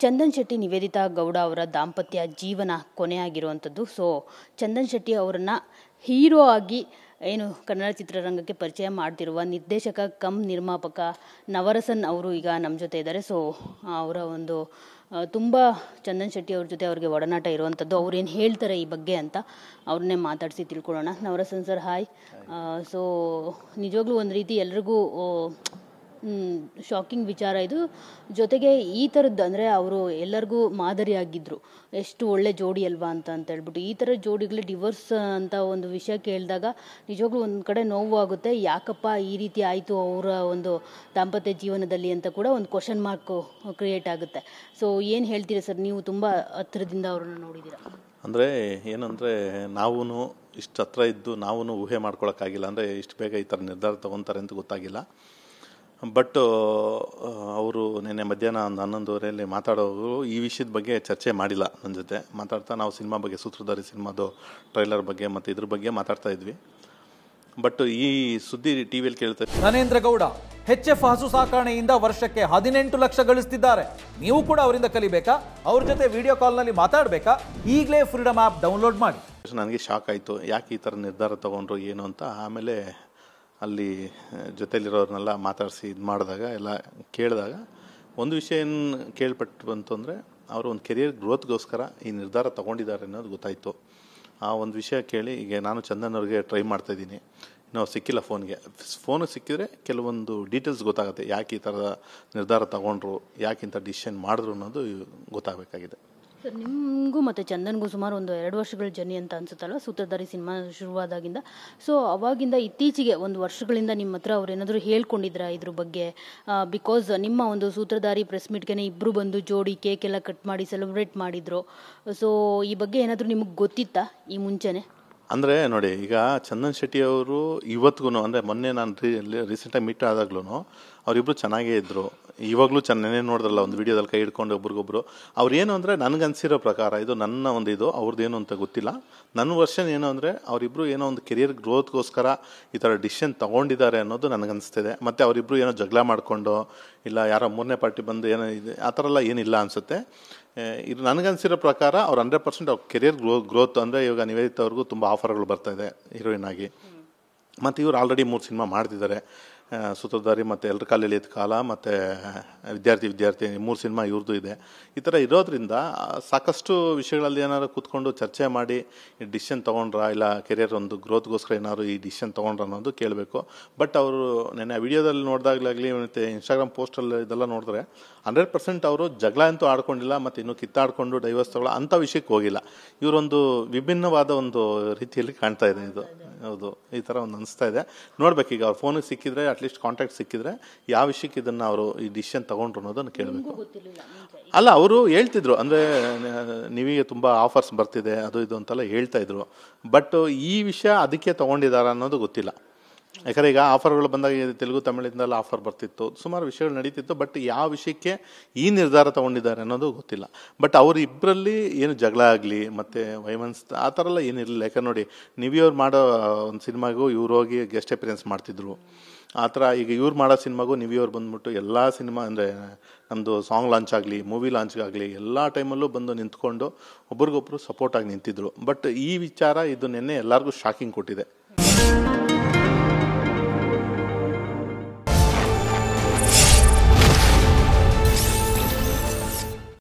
ಚಂದನ್ ಶೆಟ್ಟಿ ನಿವೇದಿತಾ ಗೌಡ ಅವರ ದಾಂಪತ್ಯ ಜೀವನ ಕೊನೆಯಾಗಿರುವಂಥದ್ದು. ಸೊ ಚಂದನ್ ಶೆಟ್ಟಿ ಅವರನ್ನು ಹೀರೋ ಆಗಿ ಏನು ಕನ್ನಡ ಚಿತ್ರರಂಗಕ್ಕೆ ಪರಿಚಯ ಮಾಡ್ತಿರುವ ನಿರ್ದೇಶಕ ಕಮ್ ನಿರ್ಮಾಪಕ ನವರಸನ್ ಅವರು ಈಗ ನಮ್ಮ ಜೊತೆ ಇದ್ದಾರೆ. ಸೊ ಅವರ ಒಂದು ತುಂಬ ಚಂದನ್ ಶೆಟ್ಟಿ ಅವ್ರ ಜೊತೆ ಅವ್ರಿಗೆ ಒಡನಾಟ ಇರುವಂಥದ್ದು. ಅವ್ರೇನು ಹೇಳ್ತಾರೆ ಈ ಬಗ್ಗೆ ಅಂತ ಅವ್ರನ್ನೇ ಮಾತಾಡಿಸಿ ತಿಳ್ಕೊಳ್ಳೋಣ. Navarasan sir, hi. ಸೊ ನಿಜವಾಗ್ಲೂ ಒಂದು ರೀತಿ ಎಲ್ರಿಗೂ ಶಾಕಿಂಗ್ ವಿಚಾರ ಇದು. ಜೊತೆಗೆ ಈ ಥರದ್ದು ಅಂದರೆ ಅವರು ಎಲ್ಲರಿಗೂ ಮಾದರಿಯಾಗಿದ್ದರು, ಎಷ್ಟು ಒಳ್ಳೆ ಜೋಡಿ ಅಲ್ವಾ ಅಂತ ಹೇಳ್ಬಿಟ್ಟು. ಈ ಥರ ಜೋಡಿಗಳು ಡಿವೋರ್ಸ್ ಅಂತ ಒಂದು ವಿಷಯ ಕೇಳಿದಾಗ ನಿಜವಾಗ್ಲೂ ಒಂದು ಕಡೆ ನೋವು ಆಗುತ್ತೆ. ಯಾಕಪ್ಪ ಈ ರೀತಿ ಆಯಿತು ಅವರ ಒಂದು ದಾಂಪತ್ಯ ಜೀವನದಲ್ಲಿ ಅಂತ ಕೂಡ ಒಂದು ಕ್ವಶನ್ ಮಾರ್ಕ್ ಕ್ರಿಯೇಟ್ ಆಗುತ್ತೆ. ಸೊ ಏನು ಹೇಳ್ತೀರಾ ಸರ್, ನೀವು ತುಂಬ ಹತ್ತಿರದಿಂದ ಅವ್ರನ್ನ ನೋಡಿದ್ದೀರಾ. ಅಂದರೆ ಏನಂದರೆ ನಾವು ಇಷ್ಟು ಹತ್ರ ಇದ್ದು ನಾವು ಊಹೆ ಮಾಡ್ಕೊಳಕ್ಕಾಗಿಲ್ಲ. ಅಂದರೆ ಇಷ್ಟು ಬೇಗ ಈ ಥರ ನಿರ್ಧಾರ ತೊಗೊತಾರೆ ಅಂತ ಗೊತ್ತಾಗಿಲ್ಲ. ಬಟ್ ಅವರು ನಿನ್ನೆ ಮಧ್ಯಾಹ್ನ ಒಂದು 11:30 ಮಾತಾಡೋರು ಈ ವಿಷಯದ ಬಗ್ಗೆ ಚರ್ಚೆ ಮಾಡಿಲ್ಲ ನನ್ನ ಜೊತೆ. ಮಾತಾಡ್ತಾ ನಾವು ಸಿನಿಮಾ ಬಗ್ಗೆ, ಸೂತ್ರಧಾರಿ ಸಿನಿಮಾದು ಟ್ರೈಲರ್ ಬಗ್ಗೆ ಮತ್ತು ಇದ್ರ ಬಗ್ಗೆ ಮಾತಾಡ್ತಾ ಇದ್ವಿ. ಬಟ್ ಈ ಸುದ್ದಿ ಟಿವಿಯಲ್ಲಿ ಕೇಳ್ತಾ ಇದ್ವಿ. ಧನೇಂದ್ರ ಗೌಡ HF ಹಸು ಸಾಕಾಣೆಯಿಂದ ವರ್ಷಕ್ಕೆ 18 ಲಕ್ಷ ಗಳಿಸ್ತಿದ್ದಾರೆ. ನೀವು ಕೂಡ ಅವರಿಂದ ಕಲಿಬೇಕಾ? ಅವ್ರ ಜೊತೆ ವಿಡಿಯೋ ಕಾಲ್ನಲ್ಲಿ ಮಾತಾಡಬೇಕಾ? ಈಗಲೇ ಫ್ರೀಡಮ್ ಆ್ಯಪ್ ಡೌನ್ಲೋಡ್ ಮಾಡಿ. ನನಗೆ ಶಾಕ್ ಆಯಿತು, ಯಾಕೆ ಈ ಥರ ನಿರ್ಧಾರ ತೊಗೊಂಡ್ರು ಏನು ಅಂತ. ಆಮೇಲೆ ಅಲ್ಲಿ ಜೊತೆಲಿರೋರನ್ನೆಲ್ಲ ಮಾತಾಡಿಸಿ ಇದು ಮಾಡಿದಾಗ ಎಲ್ಲ ಕೇಳಿದಾಗ ಒಂದು ವಿಷಯ ಏನು ಕೇಳ್ಪಟ್ಟು ಬಂತು ಅಂದರೆ, ಅವರು ಒಂದು ಕೆರಿಯರ್ ಗ್ರೋತ್ಗೋಸ್ಕರ ಈ ನಿರ್ಧಾರ ತೊಗೊಂಡಿದ್ದಾರೆ ಅನ್ನೋದು ಗೊತ್ತಾಯಿತು. ಆ ಒಂದು ವಿಷಯ ಕೇಳಿ ಈಗ ನಾನು ಚಂದನ್ ಅವ್ರಿಗೆ ಟ್ರೈ ಮಾಡ್ತಾಯಿದ್ದೀನಿ. ಇನ್ನೂ ಸಿಕ್ಕಿಲ್ಲ ಫೋನಿಗೆ ಸಿಕ್ಕಿದ್ರೆ ಕೆಲವೊಂದು ಡೀಟೇಲ್ಸ್ ಗೊತ್ತಾಗುತ್ತೆ, ಯಾಕೆ ಈ ಥರದ ನಿರ್ಧಾರ ತೊಗೊಂಡ್ರು, ಯಾಕೆ ಇಂಥ ಡಿಸಿಷನ್ ಮಾಡಿದ್ರು ಅನ್ನೋದು ಗೊತ್ತಾಗಬೇಕಾಗಿದೆ. ಸರ್, ನಿಮಗೂ ಮತ್ತು ಚಂದನ್ಗೂ ಸುಮಾರು ಒಂದು 2 ವರ್ಷಗಳ ಜರ್ನಿ ಅಂತ ಅನ್ಸುತ್ತಲ್ಲ, ಸೂತ್ರಧಾರಿ ಸಿನಿಮಾ ಶುರುವಾದಾಗಿಂದ. ಸೊ ಅವಾಗಿಂದ ಇತ್ತೀಚೆಗೆ ಒಂದು ವರ್ಷಗಳಿಂದ ನಿಮ್ಮ ಹತ್ರ ಅವ್ರು ಏನಾದರೂ ಹೇಳ್ಕೊಂಡಿದ್ರಾ ಇದ್ರ ಬಗ್ಗೆ? ಬಿಕಾಸ್ ನಿಮ್ಮ ಒಂದು ಸೂತ್ರಧಾರಿ ಪ್ರೆಸ್ ಮೀಟ್ಗೆ ಇಬ್ಬರು ಬಂದು ಜೋಡಿ ಕೇಕ್ ಎಲ್ಲ ಕಟ್ ಮಾಡಿ ಸೆಲೆಬ್ರೇಟ್ ಮಾಡಿದ್ರು. ಸೊ ಈ ಬಗ್ಗೆ ಏನಾದರೂ ನಿಮಗೆ ಗೊತ್ತಿತ್ತಾ ಈ ಮುಂಚೆನೇ? ಅಂದರೆ ನೋಡಿ, ಈಗ ಚಂದನ್ ಶೆಟ್ಟಿ ಅವರು ಇವತ್ತಿಗೂ ಅಂದರೆ ಮೊನ್ನೆ ನಾನು ರೀಸೆಂಟಾಗಿ ಮೀಟ್ ಆದಾಗ್ಲೂ ಅವರಿಬ್ಬರು ಚೆನ್ನಾಗೇ ಇದ್ದರು. ಇವಾಗಲೂ ಚೆನ್ನಾಗೇ ನೋಡಿದ್ರಲ್ಲ ಒಂದು ವೀಡಿಯೋದಲ್ಲಿ ಕೈ ಹಿಡ್ಕೊಂಡು ಒಬ್ರಿಗೊಬ್ರು. ಅವ್ರೇನು ಅಂದರೆ ನನಗನ್ಸಿರೋ ಪ್ರಕಾರ, ಇದು ನನ್ನ ಒಂದು ಇದು, ಅವ್ರದ್ದೇನು ಅಂತ ಗೊತ್ತಿಲ್ಲ. ನನ್ನ ವರ್ಷನ್ ಏನು ಅಂದರೆ ಅವರಿಬ್ಬರು ಏನೋ ಒಂದು ಕೆರಿಯರ್ ಗ್ರೋತ್ಗೋಸ್ಕರ ಈ ಥರ ಡಿಸಿಷನ್ ತೊಗೊಂಡಿದ್ದಾರೆ ಅನ್ನೋದು ನನಗನ್ನಿಸ್ತಿದೆ. ಮತ್ತು ಅವರಿಬ್ಬರು ಏನೋ ಜಗಳ ಮಾಡಿಕೊಂಡು ಇಲ್ಲ ಯಾರೋ 3ನೇ ಪಾರ್ಟಿ ಬಂದು ಏನೋ ಇದೆ ಆ ಥರ ಎಲ್ಲ ಏನಿಲ್ಲ ಅನಿಸುತ್ತೆ. ಇದು ನನಗನ್ಸಿರೋ ಪ್ರಕಾರ ಅವ್ರು 100% ಅವ್ರ ಕೆರಿಯರ್ ಗ್ರೋತ್ ಅಂದರೆ ಇವಾಗ ನಿವೇದಿತಾ ಅವ್ರಿಗೂ ತುಂಬ ಆಫರ್ಗಳು ಬರ್ತಾಯಿದೆ ಹೀರೋಯಿನ್ ಆಗಿ. ಮತ್ತು ಇವರು ಆಲ್ರೆಡಿ 3 ಸಿನಿಮಾ ಮಾಡ್ತಿದ್ದಾರೆ. ಸೂತ್ರಧಾರಿ ಮತ್ತು ಎಲ್ಲರ ಕಾಲಲ್ಲಿ ಎತ್ತು ಕಾಲ ಮತ್ತು ವಿದ್ಯಾರ್ಥಿ 3 ಸಿನಿಮಾ ಇವ್ರದ್ದು ಇದೆ. ಈ ಥರ ಇರೋದ್ರಿಂದ ಸಾಕಷ್ಟು ವಿಷಯಗಳಲ್ಲಿ ಏನಾದ್ರು ಕೂತ್ಕೊಂಡು ಚರ್ಚೆ ಮಾಡಿ ಈ ಡಿಸಿಷನ್ ತೊಗೊಂಡ್ರಾ, ಇಲ್ಲ ಕೆರಿಯರ್ ಒಂದು ಗ್ರೋತ್ಗೋಸ್ಕರ ಏನಾದ್ರು ಈ ಡಿಸಿಷನ್ ತೊಗೊಂಡ್ರ ಅನ್ನೋದು ಕೇಳಬೇಕು. ಬಟ್ ಅವರು ನೆನ್ನೆ ವಿಡಿಯೋದಲ್ಲಿ ನೋಡಿದಾಗಲಾಗಲಿ ಮತ್ತು ಇನ್ಸ್ಟಾಗ್ರಾಮ್ ಪೋಸ್ಟಲ್ಲಿ ಇದೆಲ್ಲ ನೋಡಿದ್ರೆ 100% ಅವರು ಜಗಳ ಅಂತೂ ಆಡ್ಕೊಂಡಿಲ್ಲ, ಮತ್ತು ಇನ್ನೂ ಕಿತ್ತಾಡ್ಕೊಂಡು ಡೈವರ್ಸ್ ತಗೊಳ್ಳೋ ಅಂಥ ವಿಷಯಕ್ಕೆ ಹೋಗಿಲ್ಲ. ಇವರೊಂದು ವಿಭಿನ್ನವಾದ ಒಂದು ರೀತಿಯಲ್ಲಿ ಕಾಣ್ತಾ ಇದೆ ಇದು. ಹೌದು, ಈ ಥರ ಒಂದು ಅನಿಸ್ತಾ ಇದೆ. ನೋಡ್ಬೇಕು, ಈಗ ಅವ್ರ ಫೋನಿಗೆ ಸಿಕ್ಕಿದ್ರೆ, ಅಟ್ಲೀಸ್ಟ್ ಕಾಂಟ್ಯಾಕ್ಟ್ ಸಿಕ್ಕಿದ್ರೆ ಯಾವ ವಿಷಯಕ್ಕೆ ಇದನ್ನು ಅವರು ಈ ಡಿಸಿಷನ್ ತೊಗೊಂಡ್ರು ಅನ್ನೋದನ್ನು ಕೇಳಬೇಕು. ಅಲ್ಲ, ಅವರು ಹೇಳ್ತಿದ್ರು ಅಂದರೆ ನೀವೀಗ ತುಂಬ ಆಫರ್ಸ್ ಬರ್ತಿದೆ ಅದು ಇದು ಅಂತೆಲ್ಲ ಹೇಳ್ತಾಯಿದ್ರು. ಬಟ್ ಈ ವಿಷಯ ಅದಕ್ಕೆ ತೊಗೊಂಡಿದ್ದಾರೆ ಅನ್ನೋದು ಗೊತ್ತಿಲ್ಲ. ಯಾಕಂದರೆ ಈಗ ಆಫರ್ಗಳು ಬಂದಾಗ ತೆಲುಗು ತಮಿಳಿಂದೆಲ್ಲ ಆಫರ್ ಬರ್ತಿತ್ತು, ಸುಮಾರು ವಿಷಯಗಳು ನಡೀತಿತ್ತು. ಬಟ್ ಯಾವ ವಿಷಯಕ್ಕೆ ಈ ನಿರ್ಧಾರ ತೊಗೊಂಡಿದ್ದಾರೆ ಅನ್ನೋದು ಗೊತ್ತಿಲ್ಲ. ಬಟ್ ಅವರಿಬ್ಬರಲ್ಲಿ ಏನು ಜಗಳ ಆಗಲಿ ಮತ್ತು ವೈಮನ್ಸ್ ಆ ಥರ ಎಲ್ಲ ಏನಿರಲಿಲ್ಲ. ಯಾಕಂದ್ರೆ ನೋಡಿ, ನಿವಿಯವ್ರು ಮಾಡೋ ಒಂದು ಸಿನಿಮಾಗೂ ಇವ್ರು ಹೋಗಿ ಗೆಸ್ಟ್ ಅಪಿಯರೆನ್ಸ್ ಮಾಡ್ತಿದ್ರು. ಆ ಥರ ಈಗ ಇವ್ರು ಮಾಡೋ ಸಿನಿಮಾಗೂ ನಿವಿಯವ್ರು ಬಂದ್ಬಿಟ್ಟು ಎಲ್ಲ ಸಿನಿಮಾ ಅಂದರೆ ನಮ್ಮದು ಸಾಂಗ್ ಲಾಂಚ್ ಆಗಲಿ, ಮೂವಿ ಲಾಂಚ್ಗಾಗಲಿ ಎಲ್ಲ ಟೈಮಲ್ಲೂ ಬಂದು ನಿಂತ್ಕೊಂಡು ಒಬ್ರಿಗೊಬ್ರು ಸಪೋರ್ಟಾಗಿ ನಿಂತಿದ್ರು. ಬಟ್ ಈ ವಿಚಾರ ಇದು ನಿನ್ನೆ ಎಲ್ಲರಿಗೂ ಶಾಕಿಂಗ್ ಕೊಟ್ಟಿದೆ.